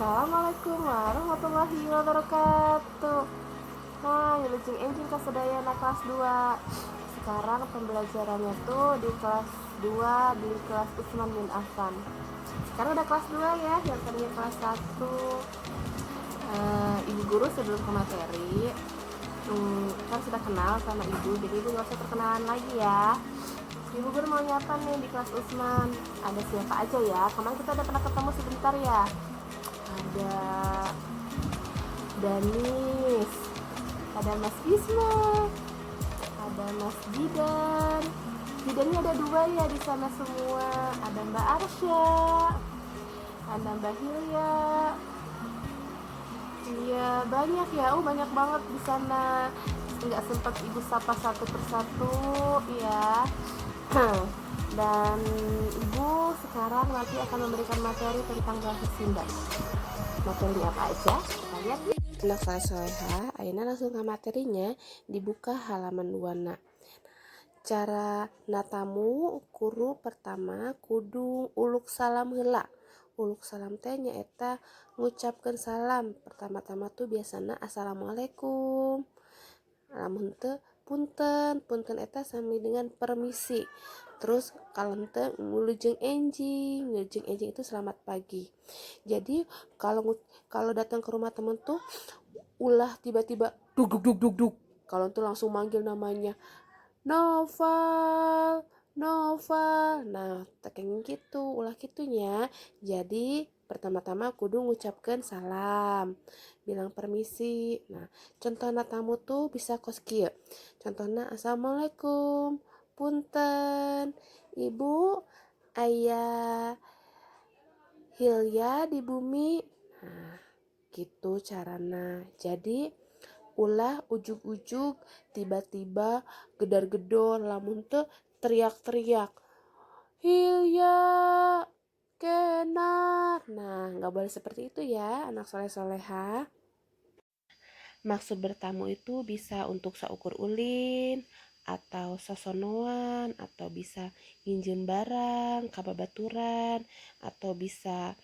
Assalamualaikum warahmatullahi wabarakatuh. Nah, Wilujeng Enjing Kasudayana kelas 2. Sekarang pembelajarannya tuh di kelas 2 di kelas Utsman bin Affan. Sekarang udah kelas 2 ya, yang tadinya kelas 1. Ibu guru sebelum ke materi kan sudah kenal sama ibu, jadi ibu gak usah perkenalan lagi ya. Ibu guru mau nyapa nih di kelas Utsman. Ada siapa aja ya? Kemarin kita udah pernah ketemu sebentar ya. Ada Danis, ada Mas Isma, ada Mas Gidan. Gidannya ada 2 ya di sana semua. Ada Mbak Arsya, ada Mbak Hilya. Iya banyak ya, banyak banget di sana. Nggak sempat ibu sapa satu persatu ya. Dan ibu sekarang nanti akan memberikan materi tentang bahasa Sunda. Materinya apa aja? Kita lihat nih. Anak soleha, ayeuna langsung ke materinya. Dibuka halaman 2 cara natamu kuru pertama kudu uluk salam heula. Uluk salam teh nyaeta ngucapkeun salam. Pertama-tama tuh biasana assalamualaikum. Lamun teu punten eta sami dengan permisi. Terus kalau teu wilujeng enjing itu selamat pagi. Jadi kalau datang ke rumah temen tuh ulah tiba-tiba duk. Kalau tuh langsung manggil namanya Noval. Nah, tekeng gitu, ulah gitunya. Jadi pertama-tama kudu ngucapkan salam, bilang permisi. Nah, contohna tamu tuh bisa kos kieu. Contohna assalamualaikum, punten, ibu aya Hilya di bumi. Nah, gitu carana. Jadi ulah ujug-ujug tiba-tiba gedar-gedor, lamun teu teriak-teriak Hilya kenar. Nah, nggak boleh seperti itu ya anak soleh-soleha. Maksud bertamu itu bisa untuk saukur ulin atau sosonoan, atau bisa nginjeun barang kababaturan, atau bisa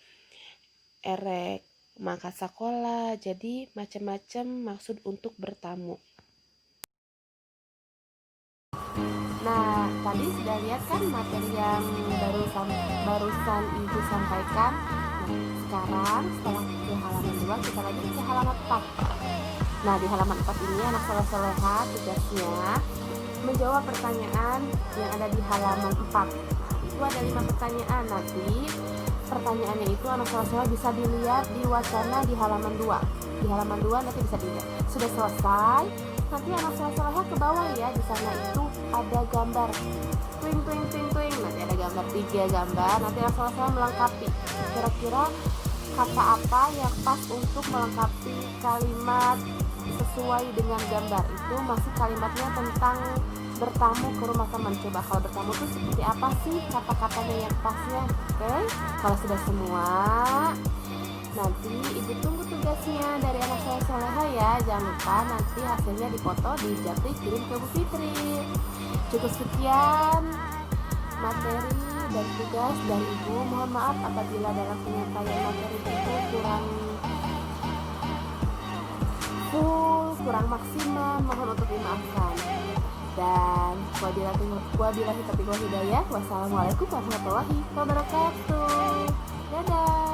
erek mangkat sekolah. Jadi macam-macam maksud untuk bertamu. Nah, tadi sudah lihat kan materi yang barusan ibu sampaikan. Nah, sekarang setelah ke halaman 2 kita lagi ke halaman 4. Nah, di halaman 4 ini anak soleh-soleha tugasnya menjawab pertanyaan yang ada di halaman 4. Itu ada 5 pertanyaan. Nanti pertanyaannya itu anak soleh-soleha bisa dilihat di wacana di halaman 2. Di halaman 2 nanti bisa dilihat. Sudah selesai, nanti anak soleh-soleha ke bawah ya. Di sana itu ada gambar twing. Nanti ada gambar 3 gambar. Nanti anak soleh-soleha melengkapi. Kira-kira kata apa yang pas untuk melengkapi kalimat sesuai dengan gambar. Itu masih kalimatnya tentang bertamu ke rumah teman. Coba kalau bertamu itu seperti apa sih kata-katanya yang pasnya? Oke, kalau sudah semua, nanti ibu tunggu tugasnya dari anak soleha ya. Jangan lupa nanti hasilnya dipoto, dijapri, kirim ke Bu Fitri. Cukup sekian materi dan tugas dari ibu. Mohon maaf apabila dalam penyampaian materi itu kurang maksimal, mohon untuk dimaafkan. Dan wabillahi taufiq wal hidayah. Wassalamualaikum warahmatullahi wabarakatuh. Dadah.